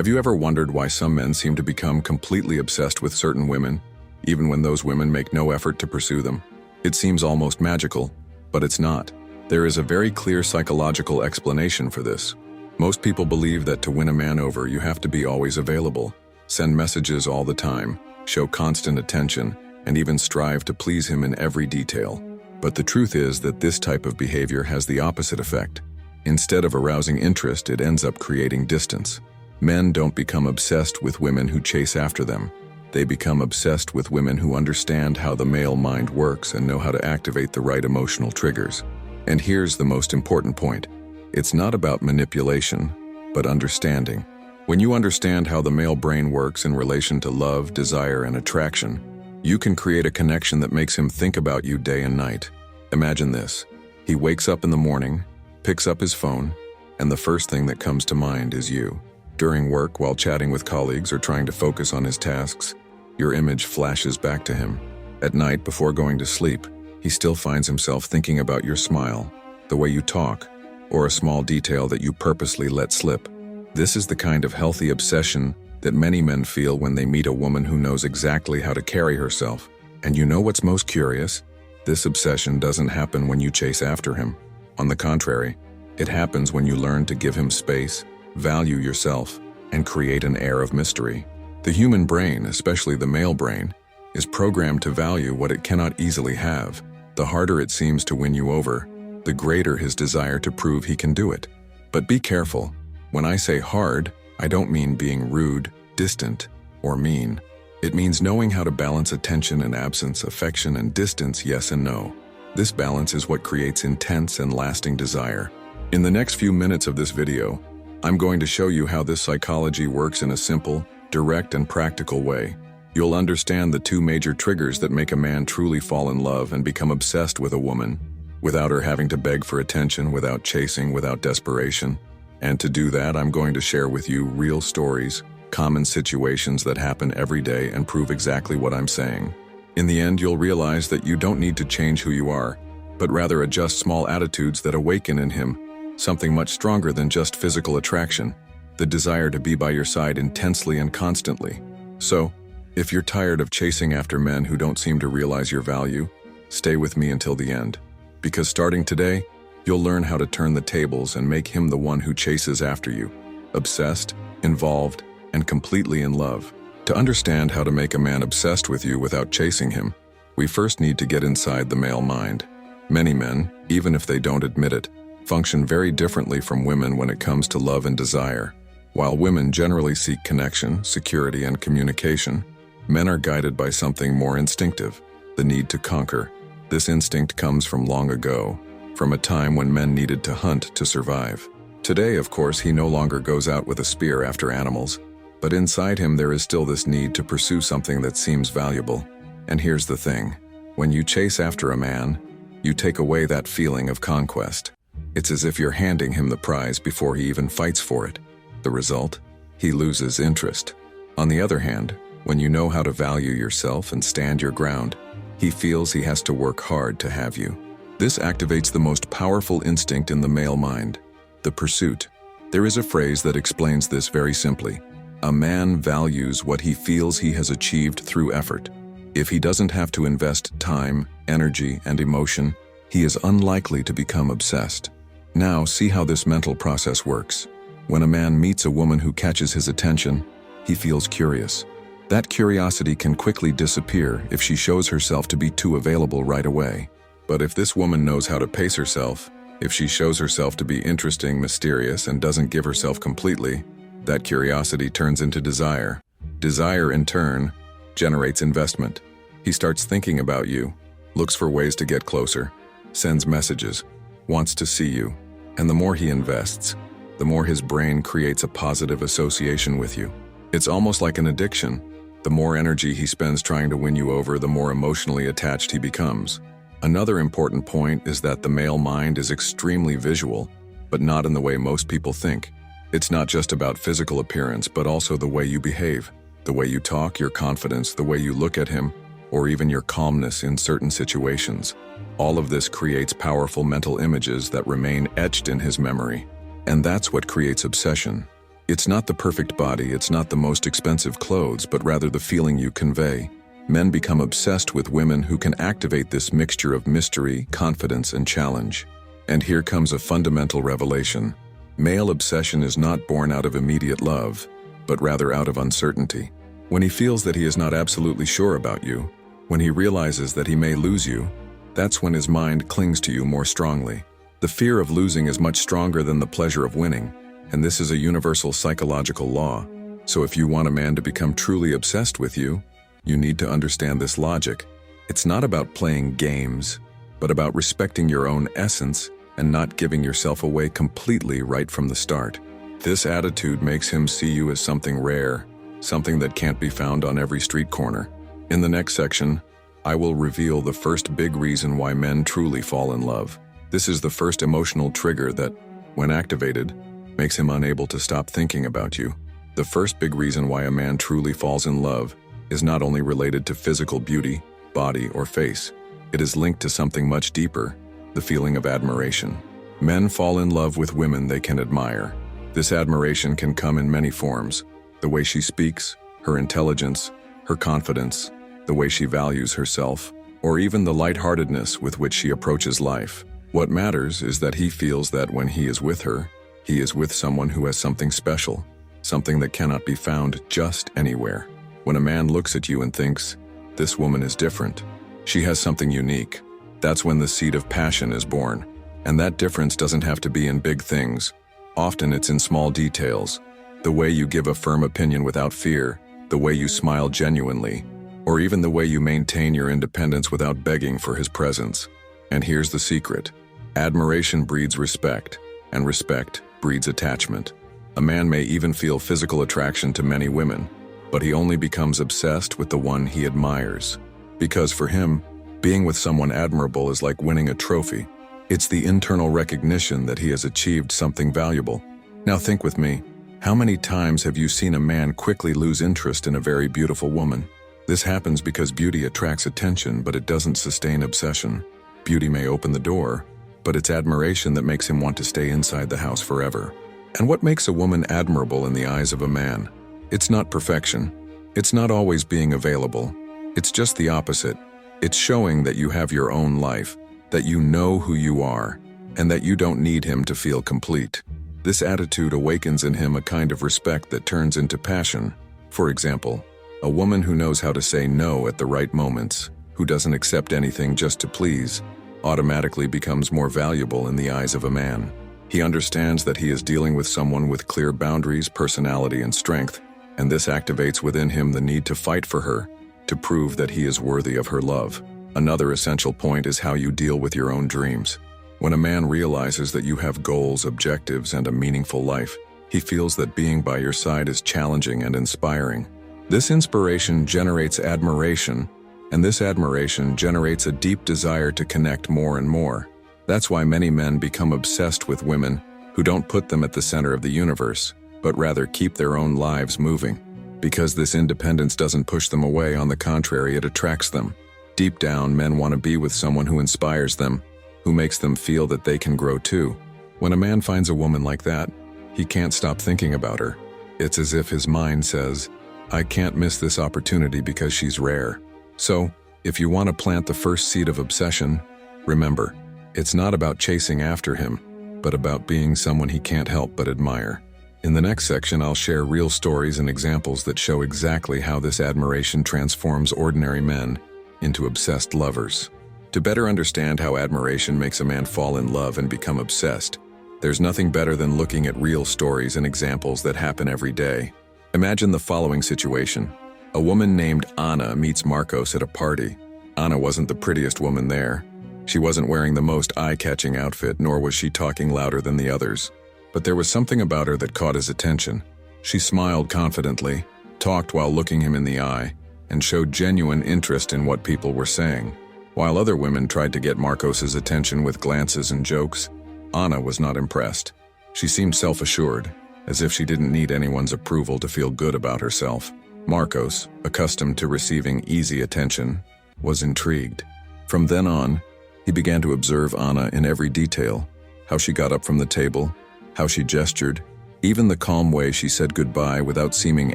Have you ever wondered why some men seem to become completely obsessed with certain women, even when those women make no effort to pursue them? It seems almost magical, but it's not. There is a very clear psychological explanation for this. Most people believe that to win a man over, you have to be always available, send messages all the time, show constant attention, and even strive to please him in every detail. But the truth is that this type of behavior has the opposite effect. Instead of arousing interest, it ends up creating distance. Men don't become obsessed with women who chase after them. They become obsessed with women who understand how the male mind works and know how to activate the right emotional triggers. And here's the most important point. It's not about manipulation, but understanding. When you understand how the male brain works in relation to love, desire, and attraction, you can create a connection that makes him think about you day and night. Imagine this. He wakes up in the morning, picks up his phone, and the first thing that comes to mind is you. During work, while chatting with colleagues or trying to focus on his tasks, your image flashes back to him. At night, before going to sleep, he still finds himself thinking about your smile, the way you talk, or a small detail that you purposely let slip. This is the kind of healthy obsession that many men feel when they meet a woman who knows exactly how to carry herself. And you know what's most curious? This obsession doesn't happen when you chase after him. On the contrary, it happens when you learn to give him space, value yourself, and create an air of mystery. The human brain, especially the male brain, is programmed to value what it cannot easily have. The harder it seems to win you over, the greater his desire to prove he can do it. But be careful. When I say hard, I don't mean being rude, distant, or mean. It means knowing how to balance attention and absence, affection and distance, yes and no. This balance is what creates intense and lasting desire. In the next few minutes of this video, I'm going to show you how this psychology works in a simple, direct, and practical way. You'll understand the two major triggers that make a man truly fall in love and become obsessed with a woman, without her having to beg for attention, without chasing, without desperation. And to do that, I'm going to share with you real stories, common situations that happen every day and prove exactly what I'm saying. In the end, you'll realize that you don't need to change who you are, but rather adjust small attitudes that awaken in him something much stronger than just physical attraction, the desire to be by your side intensely and constantly. So, if you're tired of chasing after men who don't seem to realize your value, stay with me until the end. Because starting today, you'll learn how to turn the tables and make him the one who chases after you, obsessed, involved, and completely in love. To understand how to make a man obsessed with you without chasing him, we first need to get inside the male mind. Many men, even if they don't admit it, function very differently from women when it comes to love and desire. While women generally seek connection, security, and communication, men are guided by something more instinctive, the need to conquer. This instinct comes from long ago, from a time when men needed to hunt to survive. Today, of course, he no longer goes out with a spear after animals, but inside him there is still this need to pursue something that seems valuable. And here's the thing. When you chase after a man, you take away that feeling of conquest. It's as if you're handing him the prize before he even fights for it. The result? He loses interest. On the other hand, when you know how to value yourself and stand your ground, he feels he has to work hard to have you. This activates the most powerful instinct in the male mind, the pursuit. There is a phrase that explains this very simply. A man values what he feels he has achieved through effort. If he doesn't have to invest time, energy, and emotion, he is unlikely to become obsessed. Now, see how this mental process works. When a man meets a woman who catches his attention, he feels curious. That curiosity can quickly disappear if she shows herself to be too available right away. But if this woman knows how to pace herself, if she shows herself to be interesting, mysterious, and doesn't give herself completely, that curiosity turns into desire. Desire, in turn, generates investment. He starts thinking about you, looks for ways to get closer, sends messages, wants to see you. And the more he invests, the more his brain creates a positive association with you. It's almost like an addiction. The more energy he spends trying to win you over, the more emotionally attached he becomes. Another important point is that the male mind is extremely visual, but not in the way most people think. It's not just about physical appearance, but also the way you behave, the way you talk, your confidence, the way you look at him, or even your calmness in certain situations. All of this creates powerful mental images that remain etched in his memory. And that's what creates obsession. It's not the perfect body, it's not the most expensive clothes, but rather the feeling you convey. Men become obsessed with women who can activate this mixture of mystery, confidence, and challenge. And here comes a fundamental revelation. Male obsession is not born out of immediate love, but rather out of uncertainty. When he feels that he is not absolutely sure about you, when he realizes that he may lose you, that's when his mind clings to you more strongly. The fear of losing is much stronger than the pleasure of winning, and this is a universal psychological law. So if you want a man to become truly obsessed with you, you need to understand this logic. It's not about playing games, but about respecting your own essence and not giving yourself away completely right from the start. This attitude makes him see you as something rare, something that can't be found on every street corner. In the next section, I will reveal the first big reason why men truly fall in love. This is the first emotional trigger that, when activated, makes him unable to stop thinking about you. The first big reason why a man truly falls in love is not only related to physical beauty, body, or face. It is linked to something much deeper, the feeling of admiration. Men fall in love with women they can admire. This admiration can come in many forms: the way she speaks, her intelligence, her confidence, the way she values herself, or even the lightheartedness with which she approaches life. What matters is that he feels that when he is with her, he is with someone who has something special, something that cannot be found just anywhere. When a man looks at you and thinks, "This woman is different. She has something unique," that's when the seed of passion is born. And that difference doesn't have to be in big things. Often it's in small details. The way you give a firm opinion without fear, the way you smile genuinely, or even the way you maintain your independence without begging for his presence. And here's the secret. Admiration breeds respect, and respect breeds attachment. A man may even feel physical attraction to many women, but he only becomes obsessed with the one he admires. Because for him, being with someone admirable is like winning a trophy. It's the internal recognition that he has achieved something valuable. Now think with me, how many times have you seen a man quickly lose interest in a very beautiful woman? This happens because beauty attracts attention, but it doesn't sustain obsession. Beauty may open the door, but it's admiration that makes him want to stay inside the house forever. And what makes a woman admirable in the eyes of a man? It's not perfection. It's not always being available. It's just the opposite. It's showing that you have your own life, that you know who you are, and that you don't need him to feel complete. This attitude awakens in him a kind of respect that turns into passion. For example, a woman who knows how to say no at the right moments, who doesn't accept anything just to please, automatically becomes more valuable in the eyes of a man. He understands that he is dealing with someone with clear boundaries, personality, and strength, and this activates within him the need to fight for her, to prove that he is worthy of her love. Another essential point is how you deal with your own dreams. When a man realizes that you have goals, objectives, and a meaningful life, he feels that being by your side is challenging and inspiring. This inspiration generates admiration, and this admiration generates a deep desire to connect more and more. That's why many men become obsessed with women who don't put them at the center of the universe, but rather keep their own lives moving. Because this independence doesn't push them away, on the contrary, it attracts them. Deep down, men want to be with someone who inspires them, who makes them feel that they can grow too. When a man finds a woman like that, he can't stop thinking about her. It's as if his mind says, "I can't miss this opportunity because she's rare." So, if you want to plant the first seed of obsession, remember, it's not about chasing after him, but about being someone he can't help but admire. In the next section, I'll share real stories and examples that show exactly how this admiration transforms ordinary men into obsessed lovers. To better understand how admiration makes a man fall in love and become obsessed, there's nothing better than looking at real stories and examples that happen every day. Imagine the following situation. A woman named Anna meets Marcos at a party. Anna wasn't the prettiest woman there. She wasn't wearing the most eye-catching outfit, nor was she talking louder than the others. But there was something about her that caught his attention. She smiled confidently, talked while looking him in the eye, and showed genuine interest in what people were saying. While other women tried to get Marcos's attention with glances and jokes, Anna was not impressed. She seemed self-assured, as if she didn't need anyone's approval to feel good about herself. Marcos, accustomed to receiving easy attention, was intrigued. From then on, he began to observe Anna in every detail: how she got up from the table, how she gestured, Even the calm way she said goodbye without seeming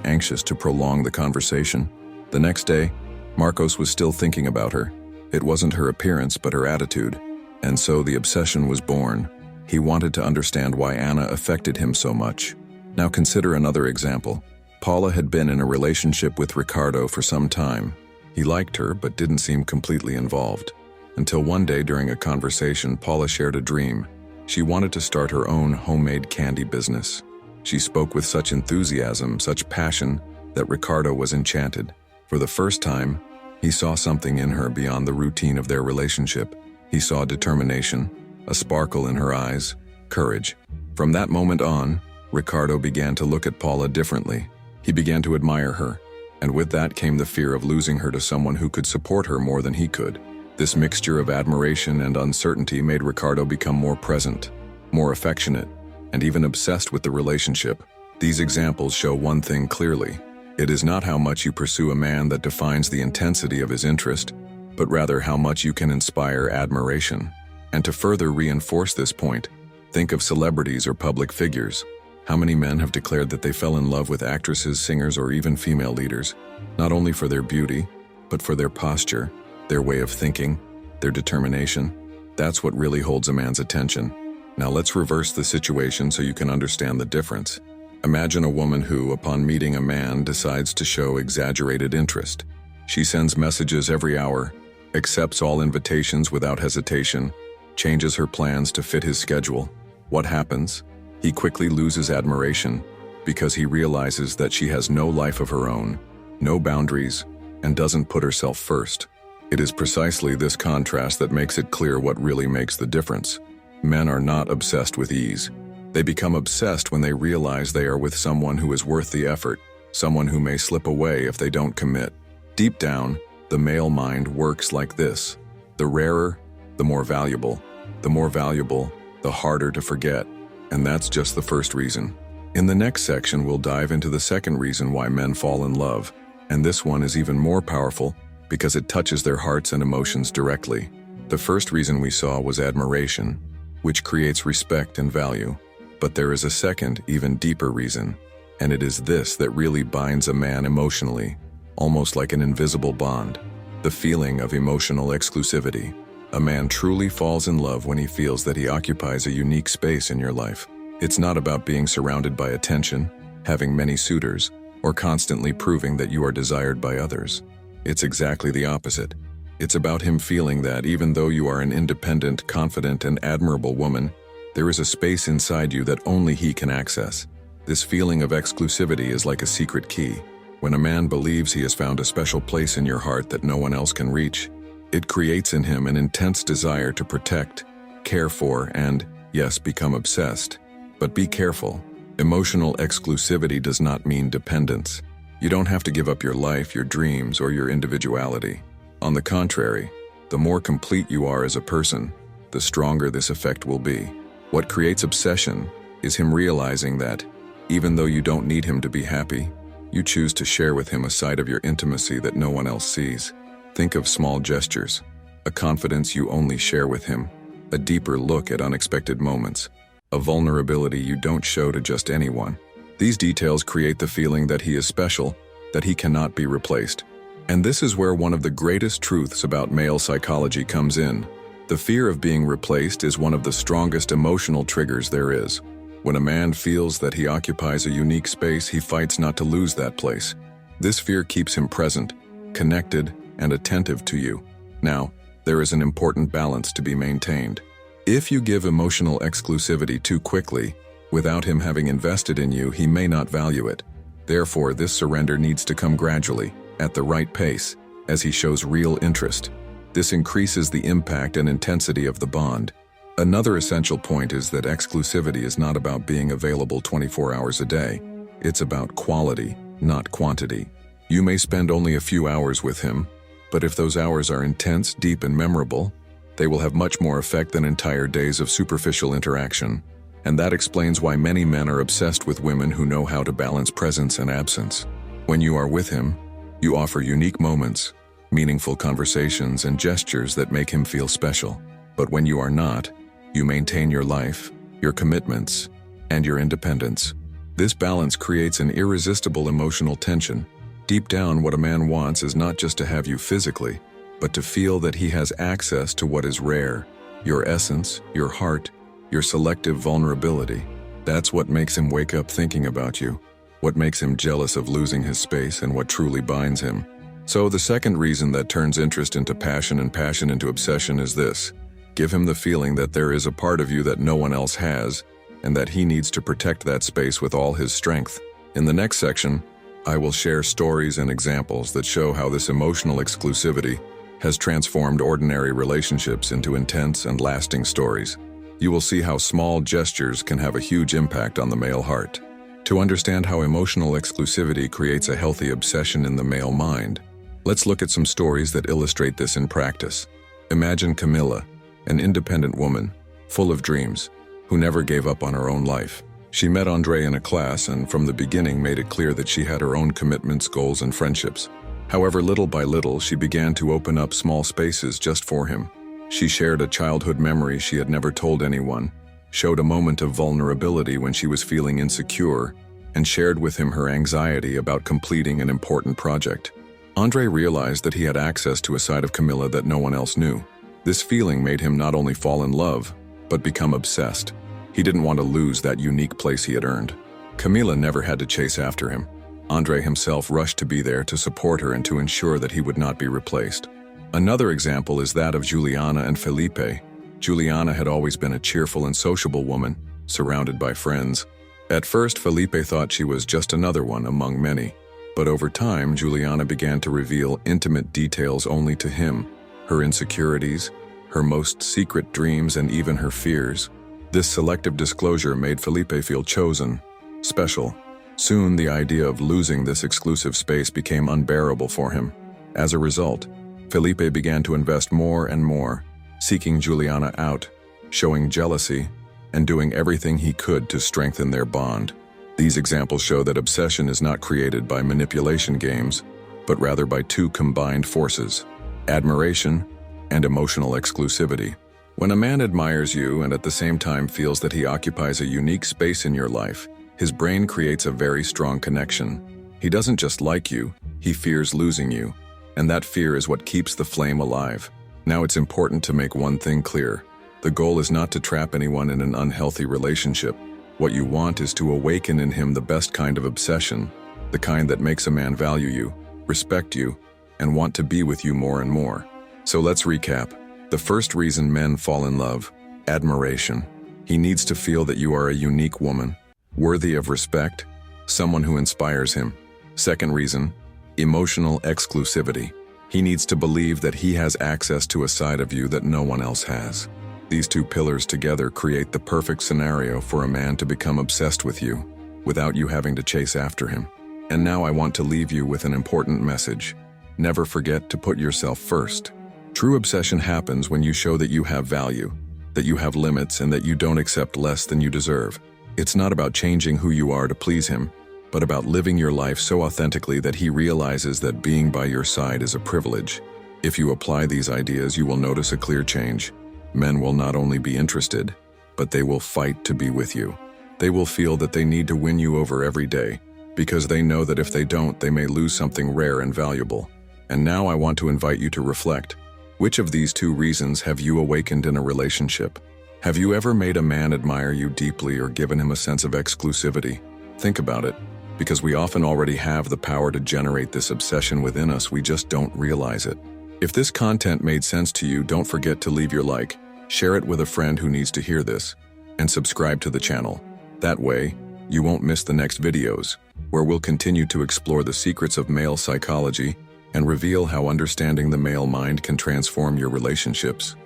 anxious to prolong the conversation. The next day, Marcos was still thinking about her. It wasn't her appearance, but her attitude. And so the obsession was born. He wanted to understand why Anna affected him so much. Now consider another example. Paula had been in a relationship with Ricardo for some time. He liked her, but didn't seem completely involved. Until one day during a conversation, Paula shared a dream. She wanted to start her own homemade candy business. She spoke with such enthusiasm, such passion, that Ricardo was enchanted. For the first time, he saw something in her beyond the routine of their relationship. He saw determination, a sparkle in her eyes, courage. From that moment on, Ricardo began to look at Paula differently. He began to admire her, and with that came the fear of losing her to someone who could support her more than he could. This mixture of admiration and uncertainty made Ricardo become more present, more affectionate, and even obsessed with the relationship. These examples show one thing clearly. It is not how much you pursue a man that defines the intensity of his interest, but rather how much you can inspire admiration. And to further reinforce this point, think of celebrities or public figures. How many men have declared that they fell in love with actresses, singers, or even female leaders, not only for their beauty, but for their posture, their way of thinking, their determination? That's what really holds a man's attention. Now let's reverse the situation so you can understand the difference. Imagine a woman who, upon meeting a man, decides to show exaggerated interest. She sends messages every hour, accepts all invitations without hesitation, changes her plans to fit his schedule. What happens? He quickly loses admiration because he realizes that she has no life of her own, no boundaries, and doesn't put herself first. It is precisely this contrast that makes it clear what really makes the difference. Men are not obsessed with ease. They become obsessed when they realize they are with someone who is worth the effort, someone who may slip away if they don't commit. Deep down, the male mind works like this. The rarer, the more valuable. The more valuable, the harder to forget. And that's just the first reason. In the next section, we'll dive into the second reason why men fall in love. And this one is even more powerful because it touches their hearts and emotions directly. The first reason we saw was admiration, which creates respect and value. But there is a second, even deeper reason, and it is this that really binds a man emotionally, almost like an invisible bond: the feeling of emotional exclusivity. A man truly falls in love when he feels that he occupies a unique space in your life. It's not about being surrounded by attention, having many suitors, or constantly proving that you are desired by others. It's exactly the opposite. It's about him feeling that even though you are an independent, confident, and admirable woman, there is a space inside you that only he can access. This feeling of exclusivity is like a secret key. When a man believes he has found a special place in your heart that no one else can reach, it creates in him an intense desire to protect, care for, and, yes, become obsessed. But be careful. Emotional exclusivity does not mean dependence. You don't have to give up your life, your dreams, or your individuality. On the contrary, the more complete you are as a person, the stronger this effect will be. What creates obsession is him realizing that, even though you don't need him to be happy, you choose to share with him a side of your intimacy that no one else sees. Think of small gestures, a confidence you only share with him, a deeper look at unexpected moments, a vulnerability you don't show to just anyone. These details create the feeling that he is special, that he cannot be replaced. And this is where one of the greatest truths about male psychology comes in. The fear of being replaced is one of the strongest emotional triggers there is. When a man feels that he occupies a unique space, he fights not to lose that place. This fear keeps him present, connected, and attentive to you. Now, there is an important balance to be maintained. If you give emotional exclusivity too quickly, without him having invested in you, he may not value it. Therefore, this surrender needs to come gradually, at the right pace, as he shows real interest. This increases the impact and intensity of the bond. Another essential point is that exclusivity is not about being available 24 hours a day. It's about quality, not quantity. You may spend only a few hours with him, but if those hours are intense, deep, and memorable, they will have much more effect than entire days of superficial interaction. And that explains why many men are obsessed with women who know how to balance presence and absence. When you are with him, you offer unique moments, meaningful conversations, and gestures that make him feel special. But when you are not, you maintain your life, your commitments, and your independence. This balance creates an irresistible emotional tension. Deep down, what a man wants is not just to have you physically, but to feel that he has access to what is rare, your essence, your heart, your selective vulnerability. That's what makes him wake up thinking about you, what makes him jealous of losing his space, and what truly binds him. So the second reason that turns interest into passion and passion into obsession is this: give him the feeling that there is a part of you that no one else has, and that he needs to protect that space with all his strength. In the next section, I will share stories and examples that show how this emotional exclusivity has transformed ordinary relationships into intense and lasting stories. You will see how small gestures can have a huge impact on the male heart. To understand how emotional exclusivity creates a healthy obsession in the male mind, let's look at some stories that illustrate this in practice. Imagine Camilla, an independent woman, full of dreams, who never gave up on her own life. She met Andre in a class and from the beginning made it clear that she had her own commitments, goals, and friendships. However, little by little, she began to open up small spaces just for him. She shared a childhood memory she had never told anyone, showed a moment of vulnerability when she was feeling insecure, and shared with him her anxiety about completing an important project. Andre realized that he had access to a side of Camilla that no one else knew. This feeling made him not only fall in love, but become obsessed. He didn't want to lose that unique place he had earned. Camilla never had to chase after him. Andre himself rushed to be there to support her and to ensure that he would not be replaced. Another example is that of Juliana and Felipe. Juliana had always been a cheerful and sociable woman, surrounded by friends. At first, Felipe thought she was just another one among many. But over time, Juliana began to reveal intimate details only to him, her insecurities, her most secret dreams, and even her fears. This selective disclosure made Felipe feel chosen, special. Soon, the idea of losing this exclusive space became unbearable for him. As a result, Felipe began to invest more and more, seeking Juliana out, showing jealousy, and doing everything he could to strengthen their bond. These examples show that obsession is not created by manipulation games, but rather by two combined forces: admiration and emotional exclusivity. When a man admires you and at the same time feels that he occupies a unique space in your life, his brain creates a very strong connection. He doesn't just like you, he fears losing you, and that fear is what keeps the flame alive. Now it's important to make one thing clear. The goal is not to trap anyone in an unhealthy relationship. What you want is to awaken in him the best kind of obsession, the kind that makes a man value you, respect you, and want to be with you more and more. So let's recap. The first reason men fall in love: admiration. He needs to feel that you are a unique woman, worthy of respect, someone who inspires him. Second reason: emotional exclusivity. He needs to believe that he has access to a side of you that no one else has. These two pillars together create the perfect scenario for a man to become obsessed with you, without you having to chase after him. And now I want to leave you with an important message. Never forget to put yourself first. True obsession happens when you show that you have value, that you have limits, and that you don't accept less than you deserve. It's not about changing who you are to please him, but about living your life so authentically that he realizes that being by your side is a privilege. If you apply these ideas, you will notice a clear change. Men will not only be interested, but they will fight to be with you. They will feel that they need to win you over every day, because they know that if they don't, they may lose something rare and valuable. And now I want to invite you to reflect. Which of these two reasons have you awakened in a relationship? Have you ever made a man admire you deeply or given him a sense of exclusivity? Think about it, because we often already have the power to generate this obsession within us, we just don't realize it. If this content made sense to you, don't forget to leave your like, share it with a friend who needs to hear this, and subscribe to the channel. That way, you won't miss the next videos, where we'll continue to explore the secrets of male psychology and reveal how understanding the male mind can transform your relationships.